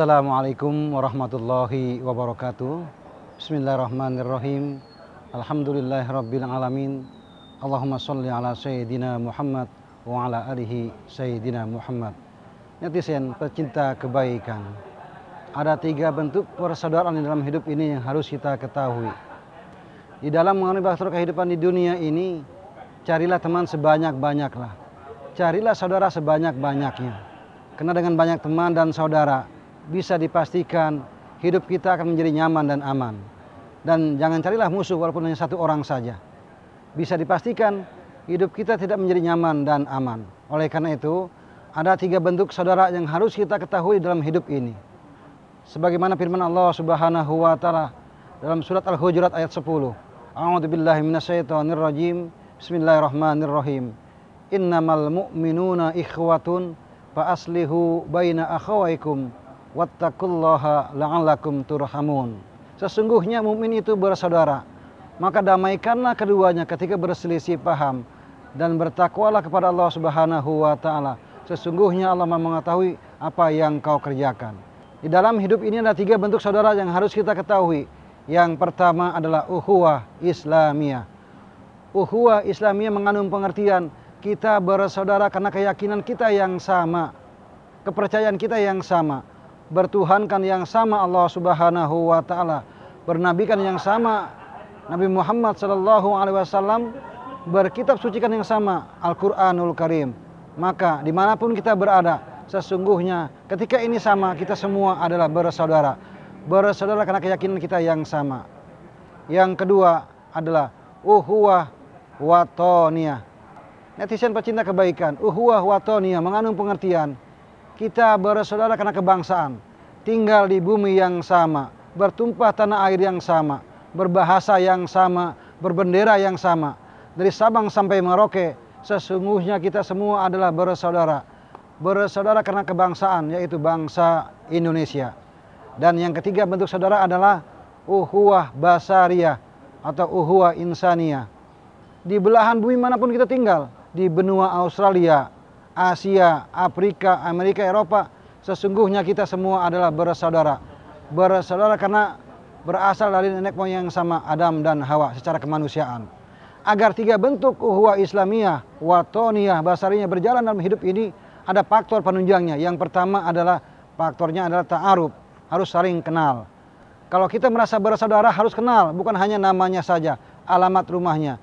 Assalamualaikum warahmatullahi wabarakatuh. Bismillahirrahmanirrahim. Alhamdulillahirabbil alamin. Allahumma sholli ala sayyidina Muhammad wa ala alihi sayyidina Muhammad. Netizen pecinta kebaikan, ada 3 bentuk persaudaraan di dalam hidup ini yang harus kita ketahui. Di dalam mengalami bahtera kehidupan di dunia ini, carilah teman sebanyak-banyaklah. Carilah saudara sebanyak-banyaknya. Karena dengan banyak teman dan saudara, bisa dipastikan hidup kita akan menjadi nyaman dan aman. Dan jangan carilah musuh walaupun hanya 1 orang saja. Bisa dipastikan hidup kita tidak menjadi nyaman dan aman. Oleh karena itu, ada 3 bentuk saudara yang harus kita ketahui dalam hidup ini. Sebagaimana firman Allah Subhanahu wa taala dalam surat Al-Hujurat ayat 10. A'udzubillahi minasyaitonirrajim. Bismillahirrahmanirrahim. Innamal mu'minuna ikhwatun fa aslihu baina akhawaykum wattaqullaha la'allakum turhamun. Sesungguhnya mukmin itu bersaudara, maka damaikanlah keduanya ketika berselisih paham, dan bertakwalah kepada Allah Subhanahu wa taala. Sesungguhnya Allah mengetahui apa yang kau kerjakan. Di dalam hidup ini ada 3 bentuk saudara yang harus kita ketahui. Yang pertama adalah ukhuwah Islamiyah. Ukhuwah Islamiyah mengandung pengertian kita bersaudara karena keyakinan kita yang sama, kepercayaan kita yang sama, bertuhankan yang sama Allah Subhanahu wa taala, bernabikan yang sama Nabi Muhammad sallallahu alaihi wasallam, berkitab sucikan yang sama Al-Qur'anul Karim. Maka dimanapun kita berada, sesungguhnya ketika ini sama, kita semua adalah bersaudara. Bersaudara karena keyakinan kita yang sama. Yang kedua adalah ukhuwah watoniyah. Netizen pecinta kebaikan, ukhuwah watoniyah mengandung pengertian kita bersaudara karena kebangsaan, tinggal di bumi yang sama, bertumpah tanah air yang sama, berbahasa yang sama, berbendera yang sama. Dari Sabang sampai Merauke, sesungguhnya kita semua adalah bersaudara. Bersaudara karena kebangsaan, yaitu bangsa Indonesia. Dan yang ketiga bentuk saudara adalah ukhuwah basariyah atau ukhuwah insaniyah. Di belahan bumi manapun kita tinggal, di benua Australia, Asia, Afrika, Amerika, Eropa, sesungguhnya kita semua adalah bersaudara. Bersaudara karena berasal dari nenek moyang yang sama, Adam dan Hawa, secara kemanusiaan. Agar 3 bentuk ukhuwah Islamiyah, watoniyah, basariyah berjalan dalam hidup ini, ada faktor penunjangnya. Yang pertama adalah faktornya adalah ta'aruf, harus saling kenal. Kalau kita merasa bersaudara harus kenal, bukan hanya namanya saja, alamat rumahnya.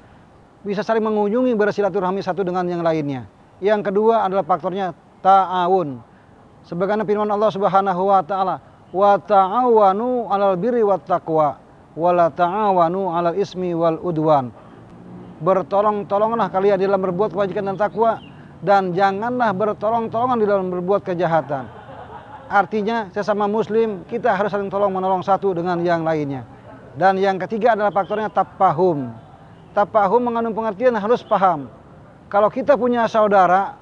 Bisa saling mengunjungi, bersilaturahmi satu dengan yang lainnya. Yang kedua adalah faktornya ta'awun. Sebagaimana firman Allah Subhanahu wa taala, "Wa ta'awanu 'alal birri wat taqwa, wa la ta'awanu 'alal ismi wal udwan." Bertolong-tolonglah kalian dalam berbuat kebajikan dan takwa, dan janganlah bertolong-tolongan di dalam berbuat kejahatan. Artinya sesama muslim kita harus saling tolong menolong satu dengan yang lainnya. Dan yang ketiga adalah faktornya tafahum. Tafahum mengandung pengertian harus paham. Kalau kita punya saudara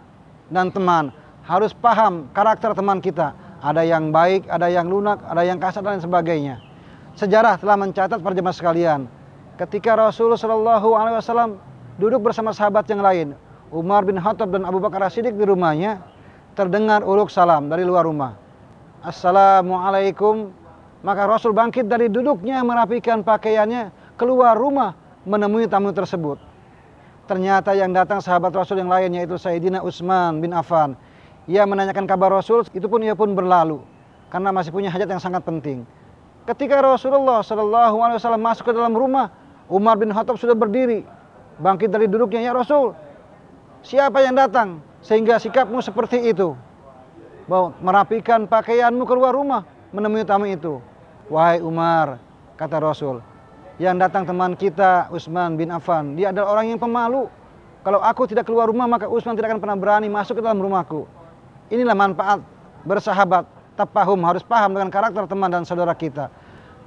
dan teman, harus paham karakter teman kita. Ada yang baik, ada yang lunak, ada yang kasar dan sebagainya. Sejarah telah mencatat para jemaah sekalian, ketika Rasulullah Shallallahu Alaihi Wasallam duduk bersama sahabat yang lain, Umar bin Khattab dan Abu Bakar As-Siddiq di rumahnya, terdengar uluk salam dari luar rumah. Assalamualaikum. Maka Rasul bangkit dari duduknya, merapikan pakaiannya, keluar rumah menemui tamu tersebut. Ternyata yang datang sahabat Rasul yang lain, yaitu Sayyidina Utsman bin Affan. Ia menanyakan kabar Rasul, itu pun ia pun berlalu karena masih punya hajat yang sangat penting. Ketika Rasulullah Shallallahu Alaihi Wasallam masuk ke dalam rumah, Umar bin Khattab sudah berdiri, bangkit dari duduknya. Ya Rasul, siapa yang datang sehingga sikapmu seperti itu? Bahwa merapikan pakaianmu keluar rumah menemui tamu itu. Wahai Umar, kata Rasul, yang datang teman kita Utsman bin Affan. Dia adalah orang yang pemalu. Kalau aku tidak keluar rumah, maka Utsman tidak akan pernah berani masuk ke dalam rumahku. Inilah manfaat bersahabat. Tafahum, harus paham dengan karakter teman dan saudara kita.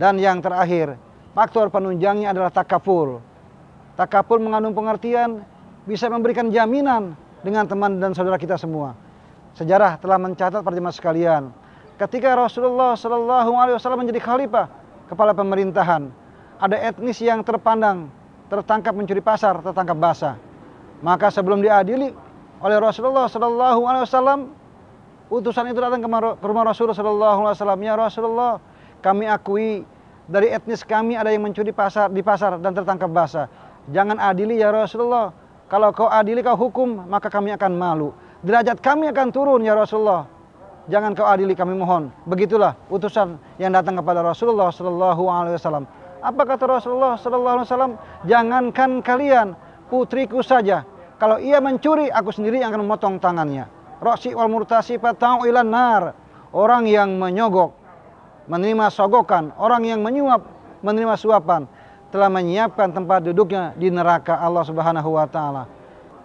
Dan yang terakhir, faktor penunjangnya adalah takaful. Takaful mengandung pengertian bisa memberikan jaminan dengan teman dan saudara kita semua. Sejarah telah mencatat para jemaah sekalian, ketika Rasulullah Shallallahu Alaihi Wasallam menjadi khalifah, kepala pemerintahan, ada etnis yang terpandang, tertangkap mencuri pasar, tertangkap basah. Maka sebelum diadili oleh Rasulullah Shallallahu Alaihi Wasallam, Utusan itu datang ke rumah Rasulullah SAW. Ya Rasulullah, kami akui dari etnis kami ada yang mencuri di pasar dan tertangkap basah. Jangan adili ya Rasulullah. Kalau kau adili, kau hukum, maka kami akan malu. Derajat kami akan turun ya Rasulullah. Jangan kau adili, kami mohon. Begitulah utusan yang datang kepada Rasulullah SAW. Apa kata Rasulullah SAW? Jangankan kalian, putriku saja. Kalau ia mencuri, aku sendiri yang akan memotong tangannya. Roksi wal murtasi fatau ilan nar. Orang yang menyogok, menerima sogokan, orang yang menyuap, menerima suapan, telah menyiapkan tempat duduknya di neraka Allah Subhanahu wa taala.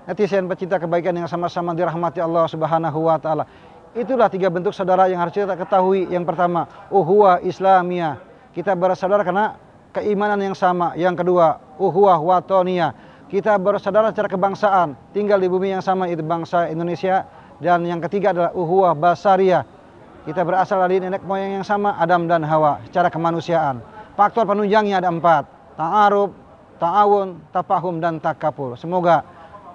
Netizen pecinta kebaikan yang sama-sama dirahmati Allah Subhanahu wa taala. Itulah 3 bentuk saudara yang harus kita ketahui. Yang pertama, uhuwah Islamiyah. Kita bersaudara karena keimanan yang sama. Yang kedua, uhuwah watoniyah. Kita bersaudara secara kebangsaan, tinggal di bumi yang sama, itu bangsa Indonesia. Dan yang ketiga adalah uhuwah basariyah. Kita berasal dari nenek moyang yang sama, Adam dan Hawa, secara kemanusiaan. Faktor penunjangnya ada 4. Ta'aruf, ta'awun, tafahum, dan takapul. Semoga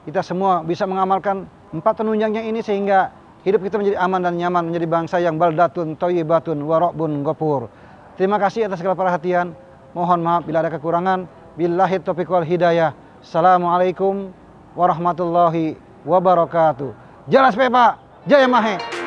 kita semua bisa mengamalkan 4 penunjangnya ini sehingga hidup kita menjadi aman dan nyaman, menjadi bangsa yang baldatun, thayyibatun, wa rabbun ghafur. Terima kasih atas segala perhatian. Mohon maaf bila ada kekurangan. Billahi taufiq wal hidayah. Assalamualaikum warahmatullahi wabarakatuh. Jelas Pak, Jaya Mahe.